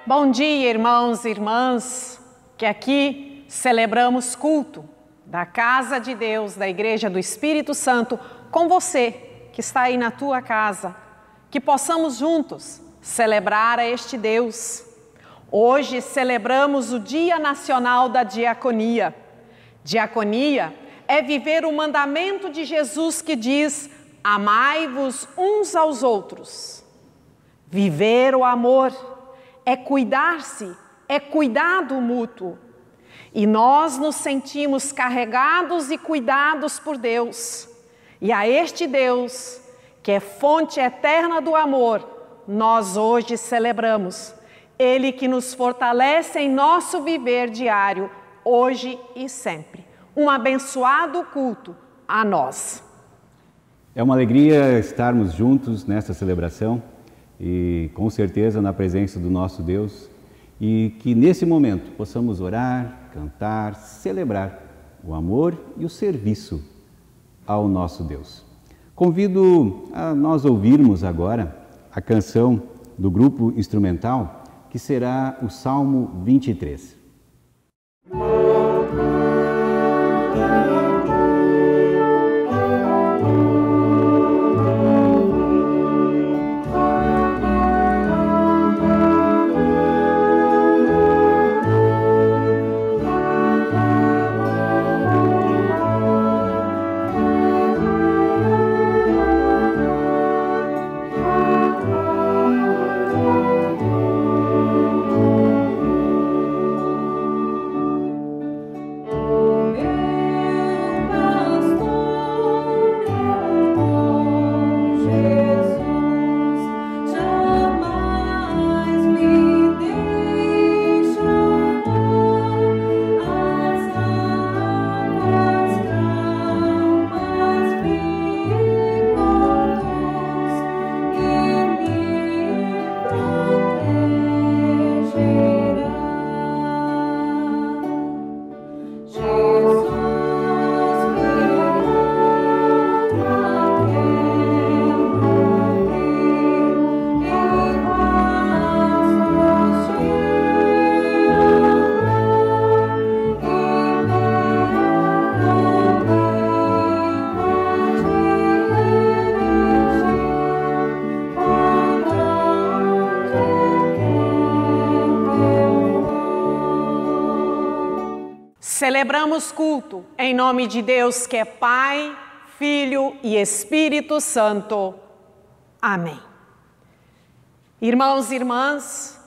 Bom dia, irmãos e irmãs, que aqui celebramos culto da Casa de Deus, da Igreja do Espírito Santo, com você que está aí na tua casa, que possamos juntos celebrar a este Deus. Hoje celebramos o Dia Nacional da Diaconia. Diaconia é viver o mandamento de Jesus que diz: amai-vos uns aos outros. Viver o amor é cuidar-se, é cuidado mútuo. E nós nos sentimos carregados e cuidados por Deus. E a este Deus, que é fonte eterna do amor, nós hoje celebramos. Ele que nos fortalece em nosso viver diário, hoje e sempre. Um abençoado culto a nós. É uma alegria estarmos juntos nesta celebração e com certeza na presença do nosso Deus, e que nesse momento possamos orar, cantar, celebrar o amor e o serviço ao nosso Deus. Convido a nós ouvirmos agora a canção do grupo instrumental, que será o Salmo 23. Celebramos culto em nome de Deus, que é Pai, Filho e Espírito Santo. Amém. Irmãos e irmãs,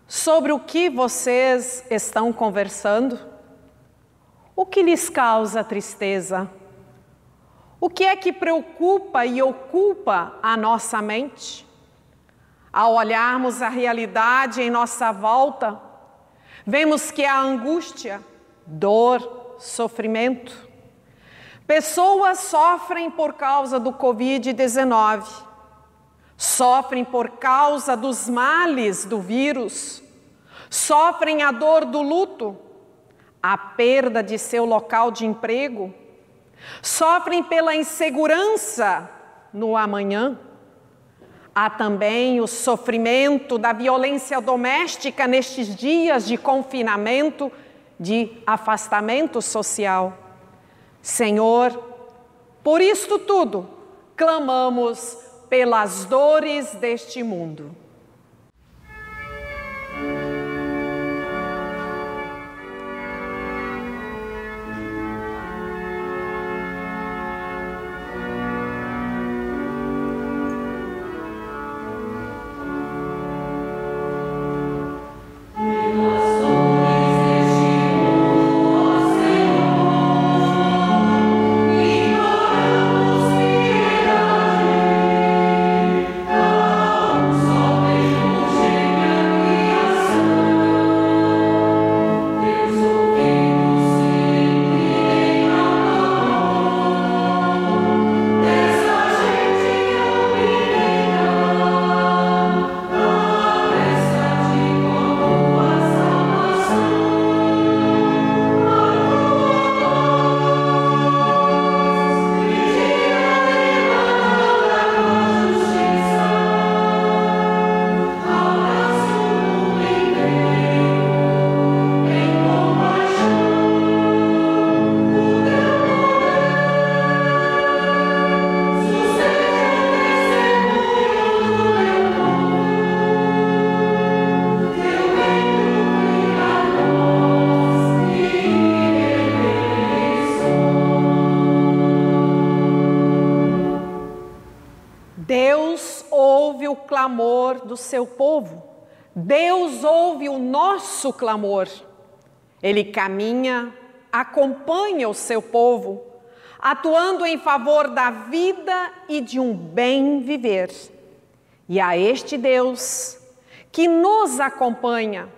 sobre o que vocês estão conversando? O que lhes causa tristeza? O que é que preocupa e ocupa a nossa mente? Ao olharmos a realidade em nossa volta, vemos que a angústia, dor, sofrimento. Pessoas sofrem por causa do Covid-19, sofrem por causa dos males do vírus, sofrem a dor do luto, a perda de seu local de emprego, sofrem pela insegurança no amanhã. Há também o sofrimento da violência doméstica nestes dias de confinamento, de afastamento social. Senhor, por isto tudo, clamamos pelas dores deste mundo. Somente clamor do seu povo. Deus ouve o nosso clamor. Ele caminha, acompanha o seu povo, atuando em favor da vida e de um bem viver. E a este Deus que nos acompanha,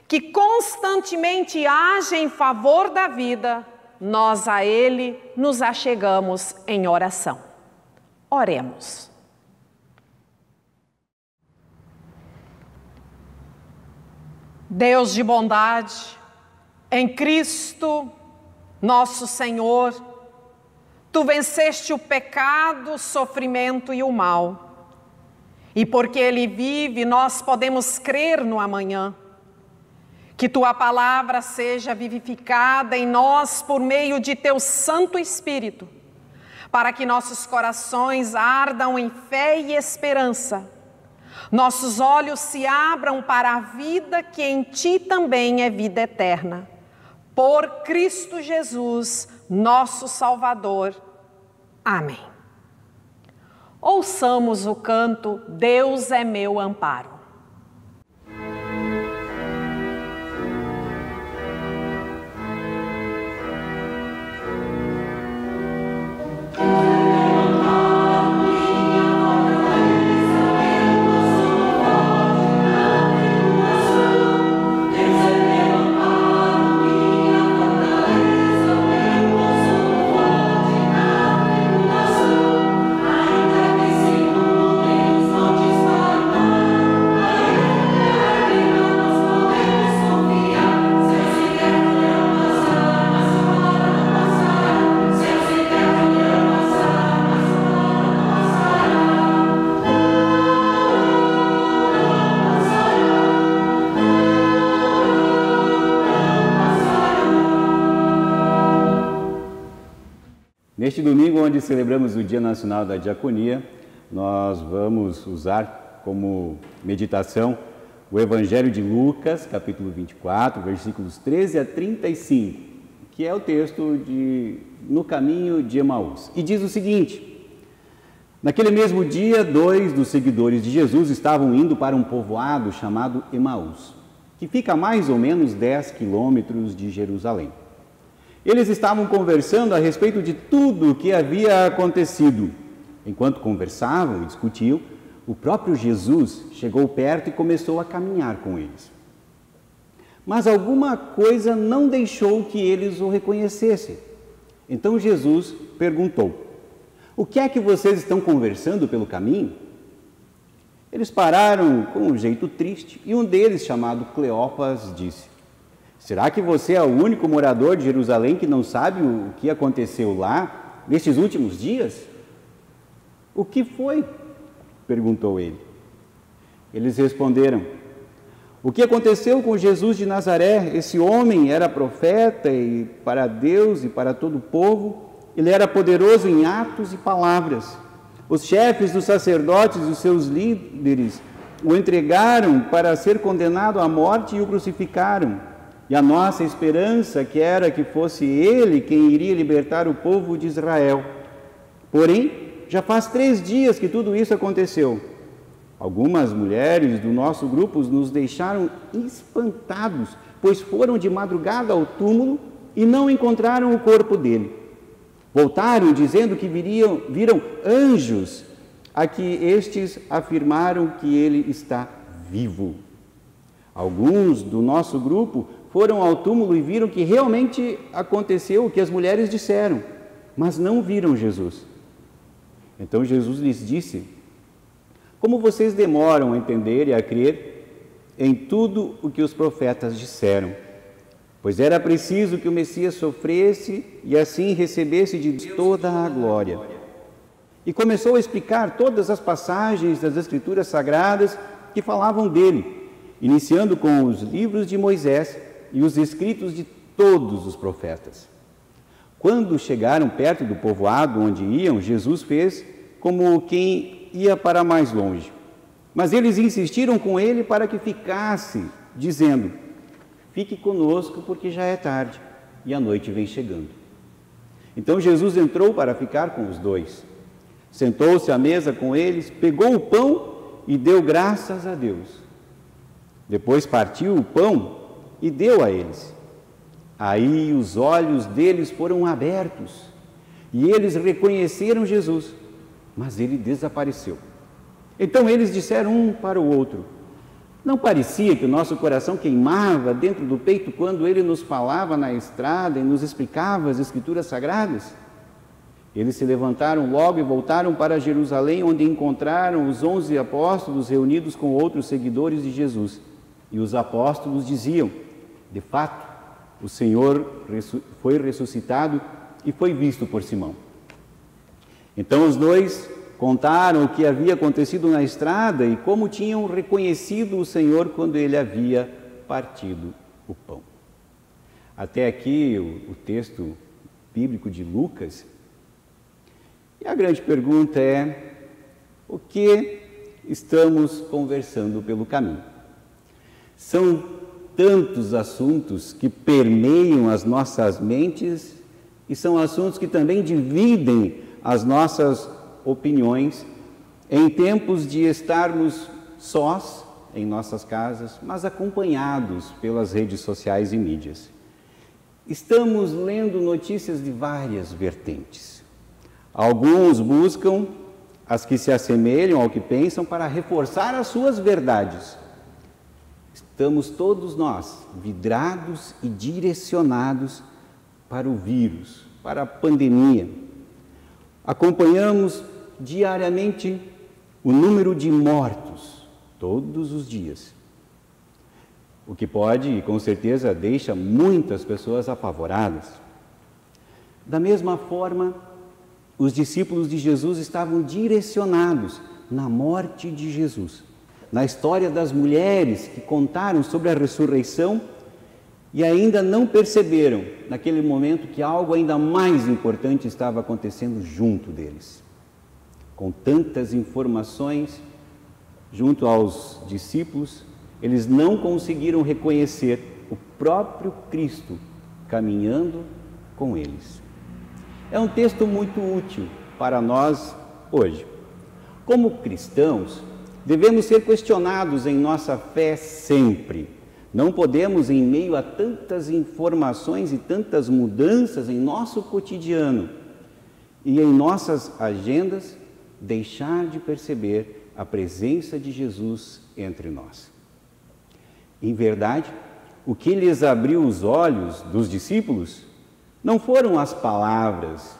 que constantemente age em favor da vida, nós a Ele nos achegamos em oração. Oremos. Deus de bondade, em Cristo, nosso Senhor, Tu venceste o pecado, o sofrimento e o mal. E porque Ele vive, nós podemos crer no amanhã. Que Tua palavra seja vivificada em nós por meio de Teu Santo Espírito, para que nossos corações ardam em fé e esperança. Nossos olhos se abram para a vida que em Ti também é vida eterna. Por Cristo Jesus, nosso Salvador. Amém. Ouçamos o canto Deus é meu amparo. Neste domingo, onde celebramos o Dia Nacional da Diaconia, nós vamos usar como meditação o Evangelho de Lucas, capítulo 24, versículos 13 a 35, que é o texto No Caminho de Emaús. E diz o seguinte: naquele mesmo dia, 2 dos seguidores de Jesus estavam indo para um povoado chamado Emaús, que fica a mais ou menos 10 quilômetros de Jerusalém. Eles estavam conversando a respeito de tudo o que havia acontecido. Enquanto conversavam e discutiam, o próprio Jesus chegou perto e começou a caminhar com eles. Mas alguma coisa não deixou que eles o reconhecessem. Então Jesus perguntou: o que é que vocês estão conversando pelo caminho? Eles pararam com um jeito triste e um deles, chamado Cleopas, disse: será que você é o único morador de Jerusalém que não sabe o que aconteceu lá nestes últimos dias? O que foi? Perguntou ele. Eles responderam: o que aconteceu com Jesus de Nazaré? Esse homem era profeta e para Deus e para todo o povo. Ele era poderoso em atos e palavras. Os chefes dos sacerdotes e os seus líderes o entregaram para ser condenado à morte e o crucificaram. E a nossa esperança que era que fosse ele quem iria libertar o povo de Israel. Porém, já faz 3 dias que tudo isso aconteceu. Algumas mulheres do nosso grupo nos deixaram espantados, pois foram de madrugada ao túmulo e não encontraram o corpo dele. Voltaram dizendo que viram anjos, a que estes afirmaram que ele está vivo. Alguns do nosso grupo foram ao túmulo e viram que realmente aconteceu o que as mulheres disseram, mas não viram Jesus. Então Jesus lhes disse: como vocês demoram a entender e a crer em tudo o que os profetas disseram? Pois era preciso que o Messias sofresse e assim recebesse de Deus toda a glória. E começou a explicar todas as passagens das Escrituras Sagradas que falavam dele, iniciando com os livros de Moisés e os escritos de todos os profetas. Quando chegaram perto do povoado onde iam, Jesus fez como quem ia para mais longe. Mas eles insistiram com ele para que ficasse, dizendo: fique conosco porque já é tarde e a noite vem chegando. Então Jesus entrou para ficar com os dois. Sentou-se à mesa com eles, pegou o pão e deu graças a Deus. Depois partiu o pão e deu a eles. Aí os olhos deles foram abertos e eles reconheceram Jesus, mas ele desapareceu. Então eles disseram um para o outro: não parecia que o nosso coração queimava dentro do peito quando ele nos falava na estrada e nos explicava as Escrituras Sagradas? Eles se levantaram logo e voltaram para Jerusalém, onde encontraram os 11 apóstolos reunidos com outros seguidores de Jesus. E os apóstolos diziam: de fato, o Senhor foi ressuscitado e foi visto por Simão. Então os dois contaram o que havia acontecido na estrada e como tinham reconhecido o Senhor quando ele havia partido o pão. Até aqui o texto bíblico de Lucas. E a grande pergunta é: o que estamos conversando pelo caminho? São tantos assuntos que permeiam as nossas mentes e são assuntos que também dividem as nossas opiniões em tempos de estarmos sós em nossas casas, mas acompanhados pelas redes sociais e mídias. Estamos lendo notícias de várias vertentes. Alguns buscam as que se assemelham ao que pensam para reforçar as suas verdades. Estamos todos nós vidrados e direcionados para o vírus, para a pandemia. Acompanhamos diariamente o número de mortos, todos os dias. O que pode e com certeza deixa muitas pessoas apavoradas. Da mesma forma, os discípulos de Jesus estavam direcionados na morte de Jesus, na história das mulheres que contaram sobre a ressurreição e ainda não perceberam, naquele momento, que algo ainda mais importante estava acontecendo junto deles. Com tantas informações junto aos discípulos, eles não conseguiram reconhecer o próprio Cristo caminhando com eles. É um texto muito útil para nós hoje. Como cristãos, devemos ser questionados em nossa fé sempre. Não podemos, em meio a tantas informações e tantas mudanças em nosso cotidiano e em nossas agendas, deixar de perceber a presença de Jesus entre nós. Em verdade, o que lhes abriu os olhos dos discípulos não foram as palavras,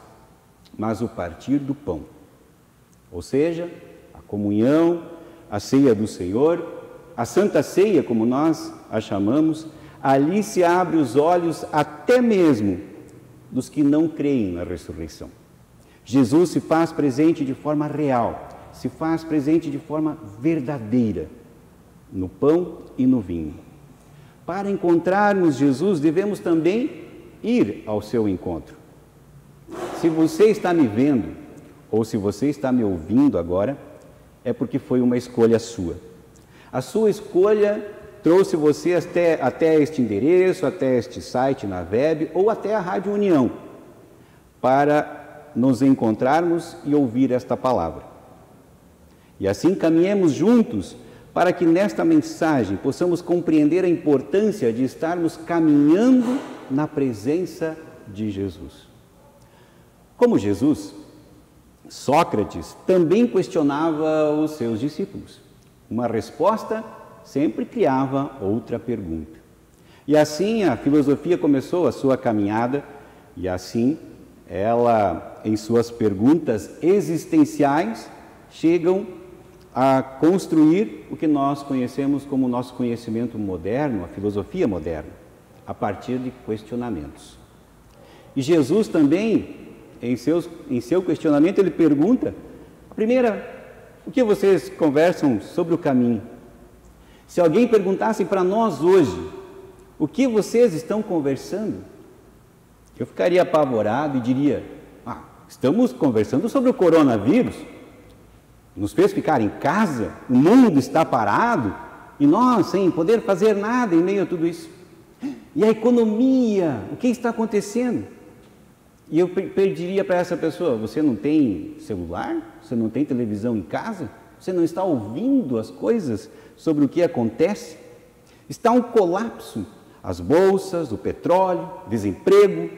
mas o partir do pão. Ou seja, a comunhão, a ceia do Senhor, a Santa Ceia, como nós a chamamos, ali se abre os olhos até mesmo dos que não creem na ressurreição. Jesus se faz presente de forma real, se faz presente de forma verdadeira, no pão e no vinho. Para encontrarmos Jesus, devemos também ir ao seu encontro. Se você está me vendo, ou se você está me ouvindo agora, é porque foi uma escolha sua. A sua escolha trouxe você até este endereço, até este site na web ou até a Rádio União, para nos encontrarmos e ouvir esta palavra. E assim caminhemos juntos para que nesta mensagem possamos compreender a importância de estarmos caminhando na presença de Jesus. Como Jesus, Sócrates também questionava os seus discípulos. Uma resposta sempre criava outra pergunta. E assim a filosofia começou a sua caminhada, e assim ela, em suas perguntas existenciais, chegam a construir o que nós conhecemos como nosso conhecimento moderno, a filosofia moderna, a partir de questionamentos. E Jesus também, em seu questionamento, ele pergunta: primeira, o que vocês conversam sobre o caminho? Se alguém perguntasse para nós hoje, o que vocês estão conversando? Eu ficaria apavorado e diria: estamos conversando sobre o coronavírus. Nos fez ficar em casa, o mundo está parado e nós sem poder fazer nada em meio a tudo isso. E a economia, o que está acontecendo? E eu pediria para essa pessoa: você não tem celular? Você não tem televisão em casa? Você não está ouvindo as coisas sobre o que acontece? Está um colapso. As bolsas, o petróleo, desemprego,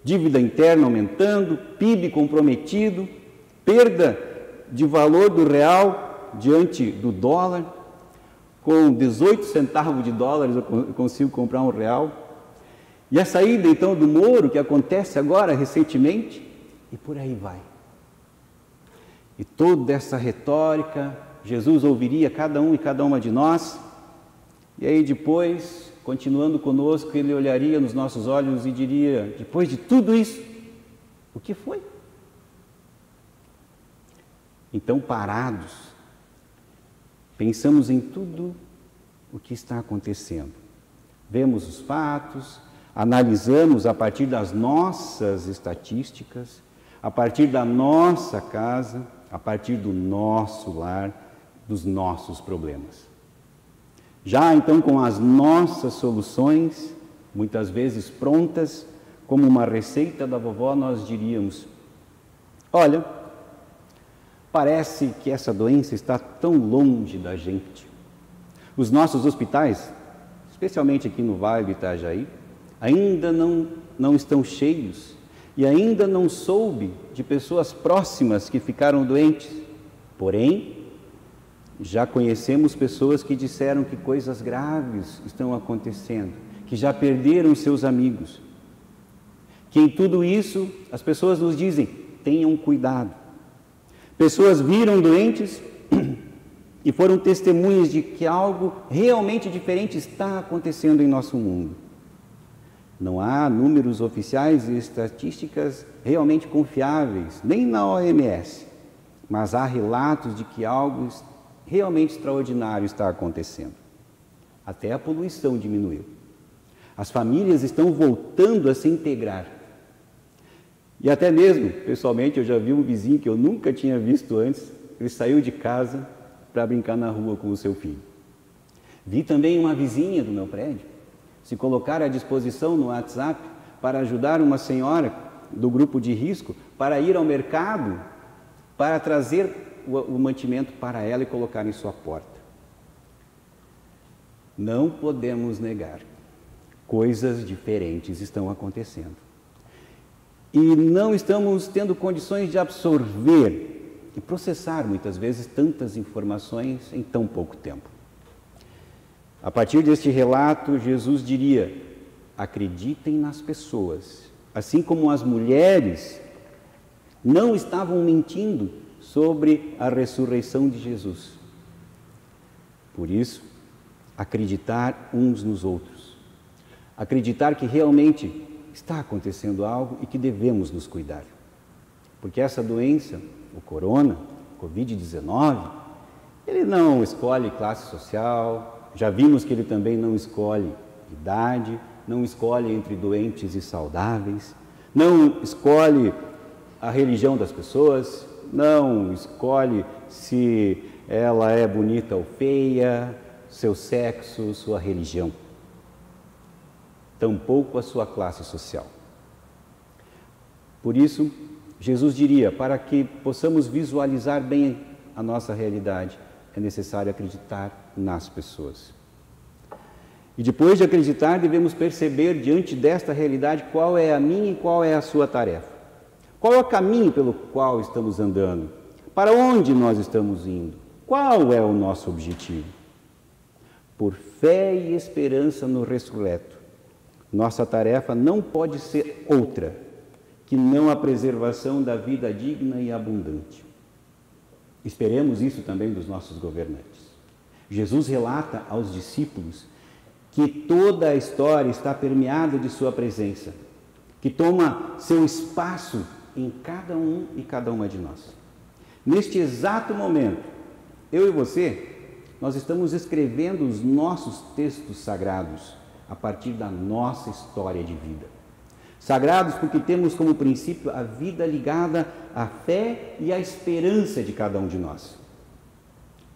dívida interna aumentando, PIB comprometido, perda de valor do real diante do dólar. Com 18 centavos de dólares eu consigo comprar um real. E a saída então do Moro, que acontece agora recentemente, e por aí vai. E toda essa retórica, Jesus ouviria cada um e cada uma de nós, e aí depois, continuando conosco, ele olharia nos nossos olhos e diria, depois de tudo isso, o que foi? Então, parados, pensamos em tudo o que está acontecendo. Vemos os fatos, analisamos a partir das nossas estatísticas, a partir da nossa casa, a partir do nosso lar, dos nossos problemas. Já então com as nossas soluções, muitas vezes prontas, como uma receita da vovó, nós diríamos, olha, parece que essa doença está tão longe da gente. Os nossos hospitais, especialmente aqui no Vale do Itajaí, ainda não estão cheios e ainda não soube de pessoas próximas que ficaram doentes. Porém, já conhecemos pessoas que disseram que coisas graves estão acontecendo, que já perderam seus amigos. Que em tudo isso, as pessoas nos dizem, tenham cuidado. Pessoas viram doentes e foram testemunhas de que algo realmente diferente está acontecendo em nosso mundo. Não há números oficiais e estatísticas realmente confiáveis, nem na OMS, mas há relatos de que algo realmente extraordinário está acontecendo. Até a poluição diminuiu. As famílias estão voltando a se integrar. E até mesmo, pessoalmente, eu já vi um vizinho que eu nunca tinha visto antes, ele saiu de casa para brincar na rua com o seu filho. Vi também uma vizinha do meu prédio se colocar à disposição no WhatsApp para ajudar uma senhora do grupo de risco para ir ao mercado para trazer o mantimento para ela e colocar em sua porta. Não podemos negar, coisas diferentes estão acontecendo. E não estamos tendo condições de absorver e processar muitas vezes tantas informações em tão pouco tempo. A partir deste relato, Jesus diria, acreditem nas pessoas, assim como as mulheres não estavam mentindo sobre a ressurreição de Jesus. Por isso, acreditar uns nos outros, acreditar que realmente está acontecendo algo e que devemos nos cuidar. Porque essa doença, o corona, o Covid-19, ele não escolhe classe social. Já vimos que ele também não escolhe idade, não escolhe entre doentes e saudáveis, não escolhe a religião das pessoas, não escolhe se ela é bonita ou feia, seu sexo, sua religião, tampouco a sua classe social. Por isso, Jesus diria, para que possamos visualizar bem a nossa realidade, é necessário acreditar nas pessoas. E depois de acreditar, devemos perceber diante desta realidade qual é a minha e qual é a sua tarefa. Qual é o caminho pelo qual estamos andando? Para onde nós estamos indo? Qual é o nosso objetivo? Por fé e esperança no ressurreto, nossa tarefa não pode ser outra que não a preservação da vida digna e abundante. Esperemos isso também dos nossos governantes. Jesus relata aos discípulos que toda a história está permeada de sua presença, que toma seu espaço em cada um e cada uma de nós. Neste exato momento, eu e você, nós estamos escrevendo os nossos textos sagrados a partir da nossa história de vida. Sagrados porque temos como princípio a vida ligada à fé e à esperança de cada um de nós.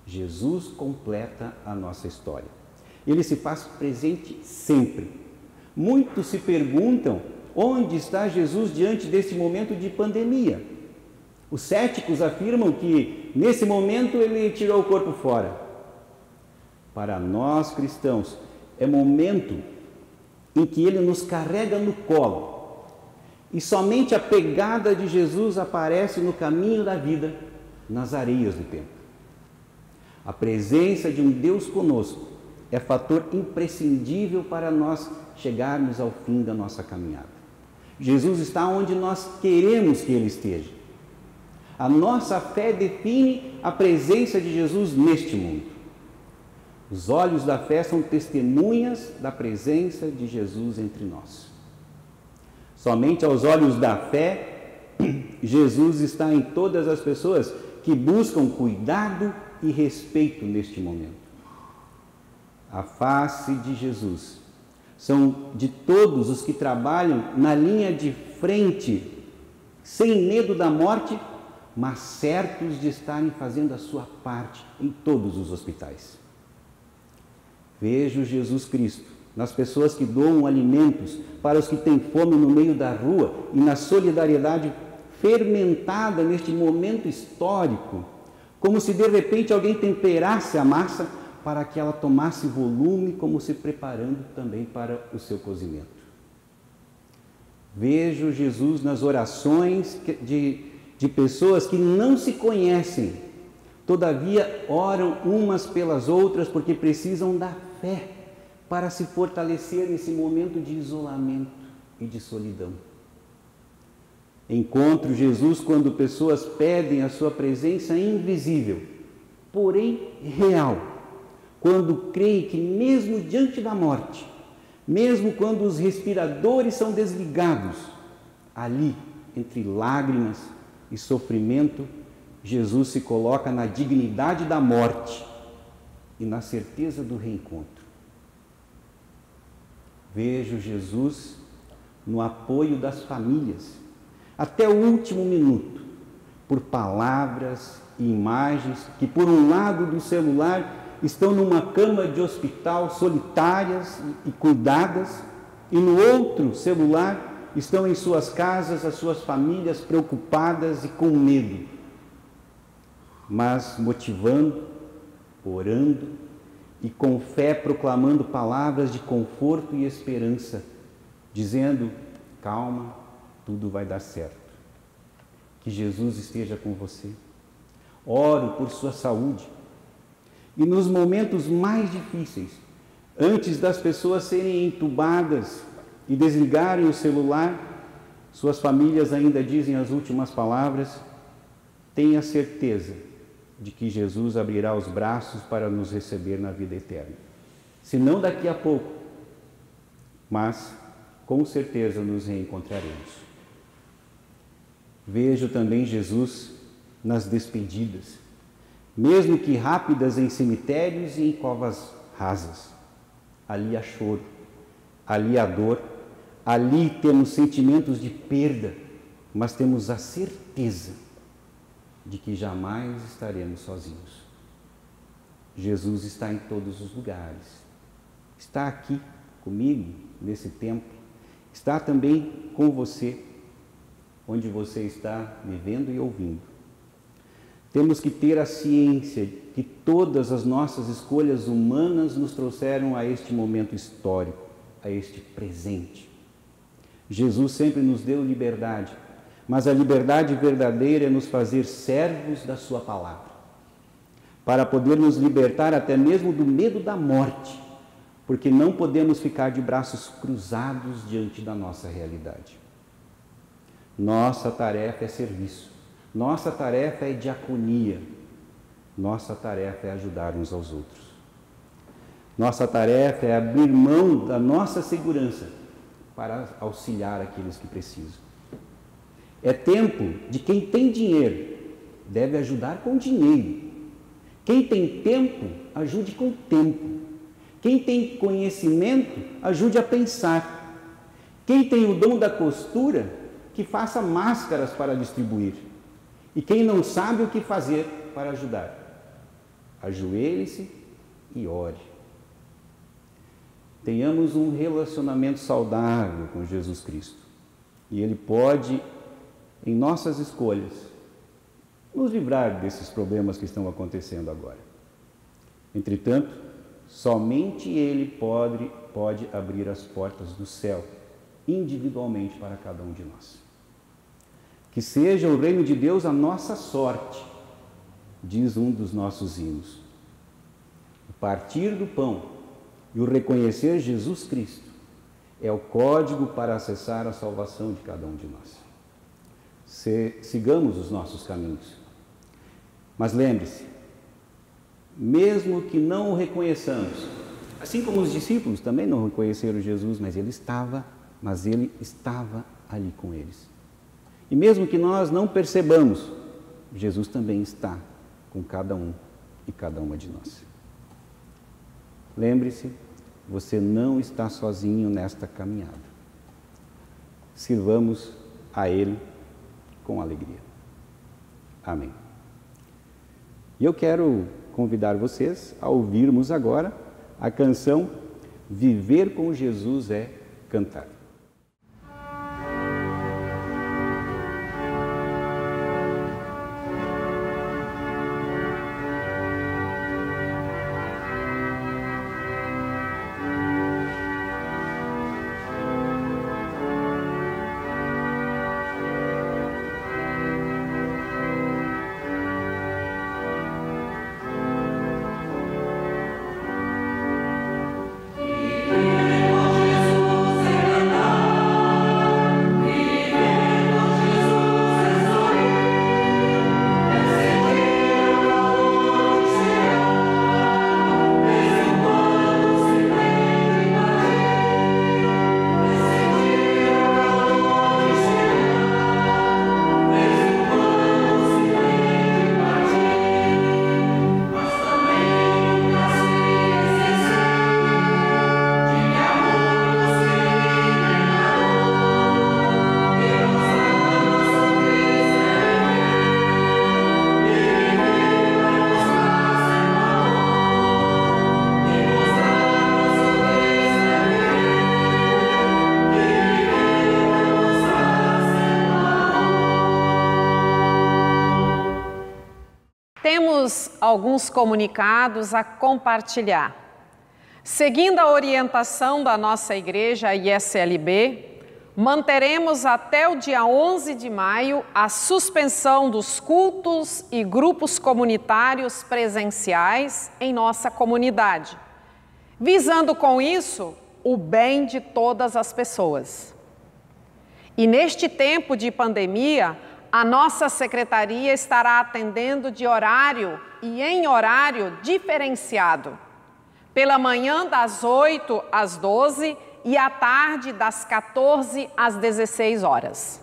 Jesus completa a nossa história. Ele se faz presente sempre. Muitos se perguntam onde está Jesus diante desse momento de pandemia. Os céticos afirmam que nesse momento ele tirou o corpo fora. Para nós cristãos, é momento em que ele nos carrega no colo. E somente a pegada de Jesus aparece no caminho da vida, nas areias do tempo. A presença de um Deus conosco é fator imprescindível para nós chegarmos ao fim da nossa caminhada. Jesus está onde nós queremos que Ele esteja. A nossa fé define a presença de Jesus neste mundo. Os olhos da fé são testemunhas da presença de Jesus entre nós. Somente aos olhos da fé, Jesus está em todas as pessoas que buscam cuidado e respeito neste momento. A face de Jesus são de todos os que trabalham na linha de frente, sem medo da morte, mas certos de estarem fazendo a sua parte em todos os hospitais. Vejo Jesus Cristo nas pessoas que doam alimentos para os que têm fome no meio da rua e na solidariedade fermentada neste momento histórico, como se de repente alguém temperasse a massa para que ela tomasse volume, como se preparando também para o seu cozimento. Vejo Jesus nas orações de pessoas que não se conhecem, todavia oram umas pelas outras porque precisam da fé para se fortalecer nesse momento de isolamento e de solidão. Encontro Jesus quando pessoas pedem a sua presença invisível, porém real, quando creem que mesmo diante da morte, mesmo quando os respiradores são desligados, ali, entre lágrimas e sofrimento, Jesus se coloca na dignidade da morte e na certeza do reencontro. Vejo Jesus no apoio das famílias, até o último minuto, por palavras e imagens que, por um lado do celular, estão numa cama de hospital solitárias e cuidadas, e no outro celular estão em suas casas as suas famílias preocupadas e com medo, mas motivando, orando e com fé proclamando palavras de conforto e esperança, dizendo: calma, tudo vai dar certo. Que Jesus esteja com você. Oro por sua saúde. E nos momentos mais difíceis, antes das pessoas serem entubadas e desligarem o celular, suas famílias ainda dizem as últimas palavras: tenha certeza de que Jesus abrirá os braços para nos receber na vida eterna. Se não daqui a pouco, mas com certeza nos reencontraremos. Vejo também Jesus nas despedidas, mesmo que rápidas, em cemitérios e em covas rasas. Ali há choro, ali há dor, ali temos sentimentos de perda, mas temos a certeza de que jamais estaremos sozinhos. Jesus está em todos os lugares. Está aqui comigo nesse templo, está também com você, onde você está me vendo e ouvindo. Temos que ter a ciência que todas as nossas escolhas humanas nos trouxeram a este momento histórico, a este presente. Jesus sempre nos deu liberdade, mas a liberdade verdadeira é nos fazer servos da sua palavra, para poder nos libertar até mesmo do medo da morte, porque não podemos ficar de braços cruzados diante da nossa realidade. Nossa tarefa é serviço, nossa tarefa é diaconia, nossa tarefa é ajudar uns aos outros. Nossa tarefa é abrir mão da nossa segurança para auxiliar aqueles que precisam. É tempo de quem tem dinheiro, deve ajudar com dinheiro. Quem tem tempo, ajude com tempo. Quem tem conhecimento, ajude a pensar. Quem tem o dom da costura, que faça máscaras para distribuir. E quem não sabe o que fazer para ajudar, ajoelhe-se e ore. Tenhamos um relacionamento saudável com Jesus Cristo. E Ele pode, em nossas escolhas, nos livrar desses problemas que estão acontecendo agora. Entretanto, somente Ele pode abrir as portas do céu, individualmente para cada um de nós. Que seja o reino de Deus a nossa sorte, diz um dos nossos hinos. O partir do pão e o reconhecer Jesus Cristo é o código para acessar a salvação de cada um de nós. Sigamos os nossos caminhos. Mas lembre-se, mesmo que não o reconheçamos, assim como os discípulos também não reconheceram Jesus, mas ele estava ali com eles. E mesmo que nós não percebamos, Jesus também está com cada um e cada uma de nós. Lembre-se, você não está sozinho nesta caminhada. Sirvamos a Ele com alegria. Amém. E eu quero convidar vocês a ouvirmos agora a canção Viver com Jesus é Cantar. Temos alguns comunicados a compartilhar. Seguindo a orientação da nossa igreja ISLB, manteremos até o dia 11 de maio a suspensão dos cultos e grupos comunitários presenciais em nossa comunidade, visando com isso o bem de todas as pessoas. E neste tempo de pandemia, a nossa secretaria estará atendendo de horário e em horário diferenciado. Pela manhã das 8 às 12 e à tarde das 14 às 16 horas.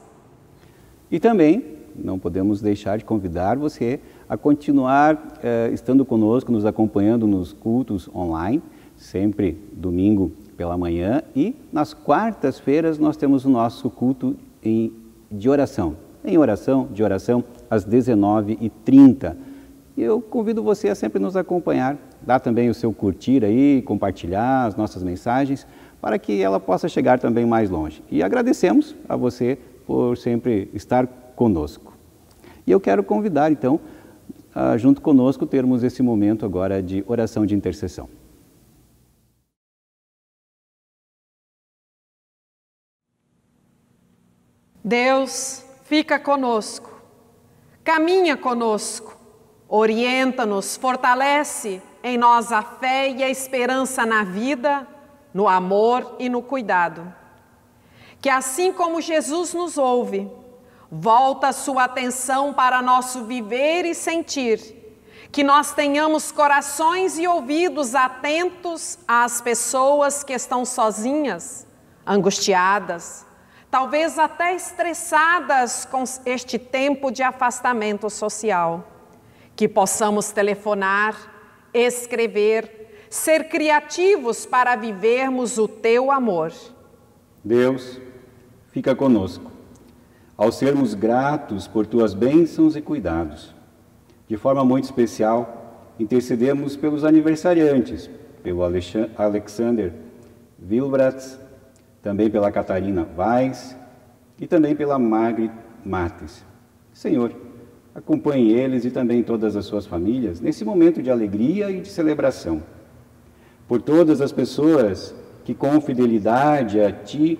E também não podemos deixar de convidar você a continuar estando conosco, nos acompanhando nos cultos online, sempre domingo pela manhã, e nas quartas-feiras nós temos o nosso culto de oração. Em oração, às 19h30. E eu convido você a sempre nos acompanhar, dar também o seu curtir aí, compartilhar as nossas mensagens, para que ela possa chegar também mais longe. E agradecemos a você por sempre estar conosco. E eu quero convidar, então, junto conosco, termos esse momento agora de oração de intercessão. Deus, fica conosco, caminha conosco, orienta-nos, fortalece em nós a fé e a esperança na vida, no amor e no cuidado. Que assim como Jesus nos ouve, volta a sua atenção para nosso viver e sentir, que nós tenhamos corações e ouvidos atentos às pessoas que estão sozinhas, angustiadas, talvez até estressadas com este tempo de afastamento social. Que possamos telefonar, escrever, ser criativos para vivermos o teu amor. Deus, fica conosco, ao sermos gratos por tuas bênçãos e cuidados. De forma muito especial, intercedemos pelos aniversariantes, pelo Alexander Wilbratz, também pela Catarina Weiss e também pela Margret Mates. Senhor, Acompanhe eles e também todas as suas famílias nesse momento de alegria e de celebração. Por todas as pessoas que com fidelidade a Ti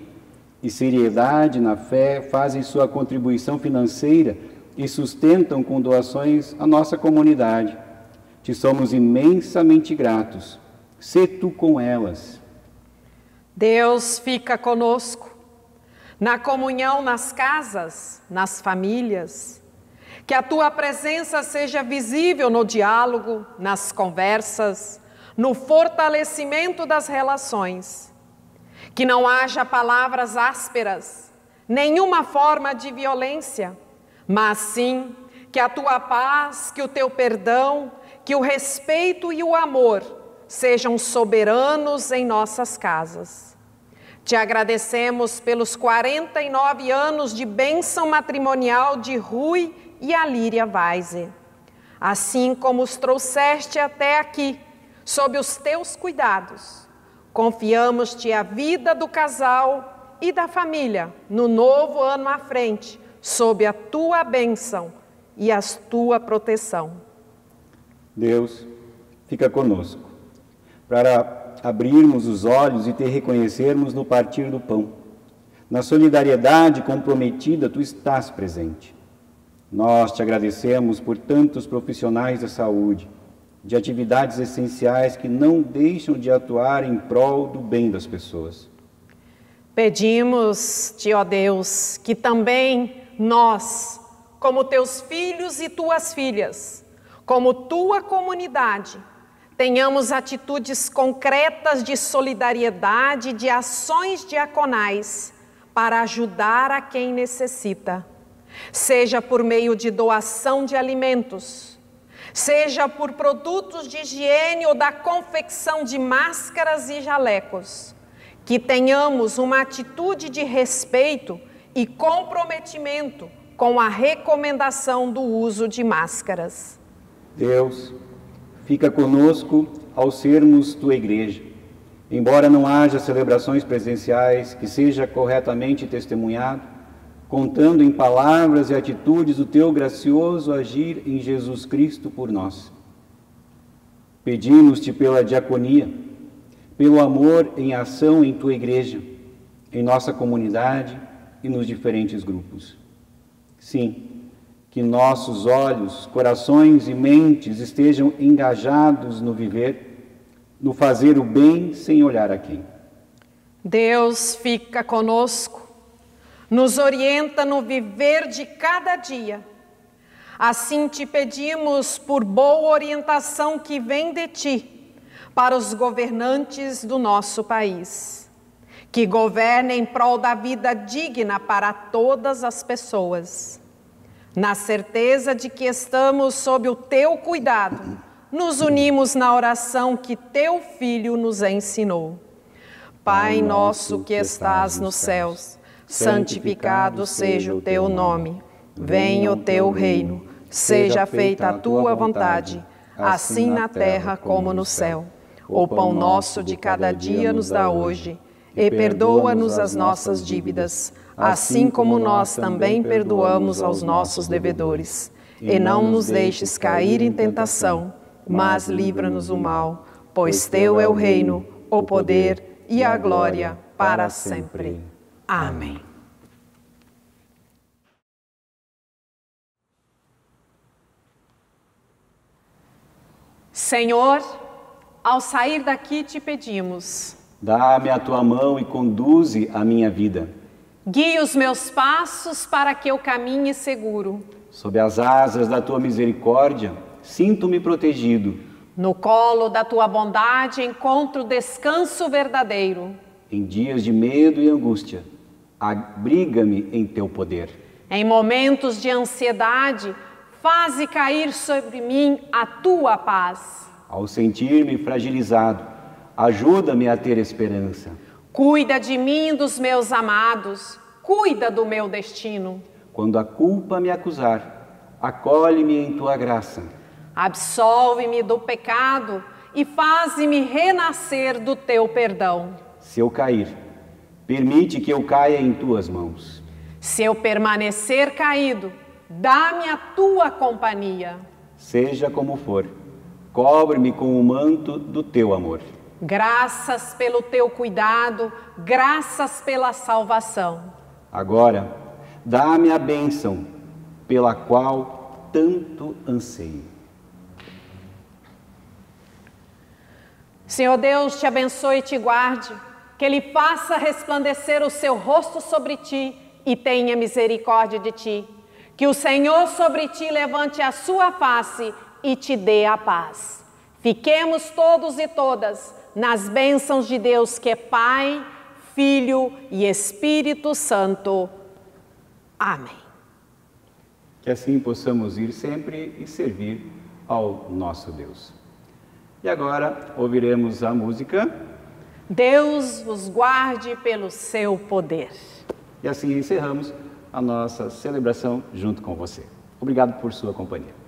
e seriedade na fé fazem sua contribuição financeira e sustentam com doações a nossa comunidade. Te somos imensamente gratos. Sê Tu com elas. Deus fica conosco, na comunhão nas casas, nas famílias. Que a Tua presença seja visível no diálogo, nas conversas, no fortalecimento das relações. Que não haja palavras ásperas, nenhuma forma de violência, mas sim que a Tua paz, que o Teu perdão, que o respeito e o amor sejam soberanos em nossas casas. Te agradecemos pelos 49 anos de bênção matrimonial de Rui e Alíria Weiser. Assim como os trouxeste até aqui, sob os Teus cuidados, confiamos-Te a vida do casal e da família no novo ano à frente, sob a Tua bênção e a Tua proteção. Deus, fica conosco, para abrirmos os olhos e Te reconhecermos no partir do pão. Na solidariedade comprometida, Tu estás presente. Nós Te agradecemos por tantos profissionais da saúde, de atividades essenciais que não deixam de atuar em prol do bem das pessoas. Pedimos-Te, ó Deus, que também nós, como Teus filhos e Tuas filhas, como Tua comunidade, tenhamos atitudes concretas de solidariedade, de ações diaconais, para ajudar a quem necessita, seja por meio de doação de alimentos, seja por produtos de higiene ou da confecção de máscaras e jalecos, que tenhamos uma atitude de respeito e comprometimento com a recomendação do uso de máscaras. Deus, fica conosco ao sermos Tua Igreja. Embora não haja celebrações presenciais, que seja corretamente testemunhado, contando em palavras e atitudes o Teu gracioso agir em Jesus Cristo por nós. Pedimos-Te pela diaconia, pelo amor em ação em Tua Igreja, em nossa comunidade e nos diferentes grupos. Sim, que nossos olhos, corações e mentes estejam engajados no viver, no fazer o bem sem olhar a quem. Deus fica conosco, nos orienta no viver de cada dia. Assim Te pedimos por boa orientação que vem de Ti, para os governantes do nosso país, que governem em prol da vida digna para todas as pessoas. Na certeza de que estamos sob o Teu cuidado, nos unimos na oração que Teu Filho nos ensinou. Pai nosso que estás nos céus, santificado seja o Teu nome. Venha o Teu reino, seja feita a Tua vontade, assim na terra como no céu. O pão nosso de cada dia nos dá hoje, e perdoa-nos as nossas dívidas, assim como nós também perdoamos aos nossos devedores. E não nos deixes cair em tentação, mas livra-nos do mal, pois Teu é o reino, o poder e a glória para sempre. Amém. Senhor, ao sair daqui Te pedimos: dá-me a Tua mão e conduze a minha vida. Guie os meus passos para que eu caminhe seguro. Sob as asas da Tua misericórdia, sinto-me protegido. No colo da Tua bondade encontro descanso verdadeiro. Em dias de medo e angústia, abriga-me em Teu poder. Em momentos de ansiedade, faze cair sobre mim a Tua paz. Ao sentir-me fragilizado, ajuda-me a ter esperança. Cuida de mim e dos meus amados, cuida do meu destino. Quando a culpa me acusar, acolhe-me em Tua graça. Absolve-me do pecado e faze-me renascer do Teu perdão. Se eu cair, permite que eu caia em Tuas mãos. Se eu permanecer caído, dá-me a tua companhia. Seja como for, cobre-me com o manto do teu amor. Graças pelo teu cuidado, graças pela salvação. Agora, dá-me a bênção pela qual tanto anseio. Senhor Deus, te abençoe e te guarde, que Ele faça resplandecer o seu rosto sobre ti e tenha misericórdia de ti. Que o Senhor sobre ti levante a sua face e te dê a paz. Fiquemos todos e todas nas bênçãos de Deus, que é Pai, Filho e Espírito Santo. Amém. Que assim possamos ir sempre e servir ao nosso Deus. E agora ouviremos a música Deus vos guarde pelo seu poder. e assim encerramos a nossa celebração junto com você. Obrigado por sua companhia.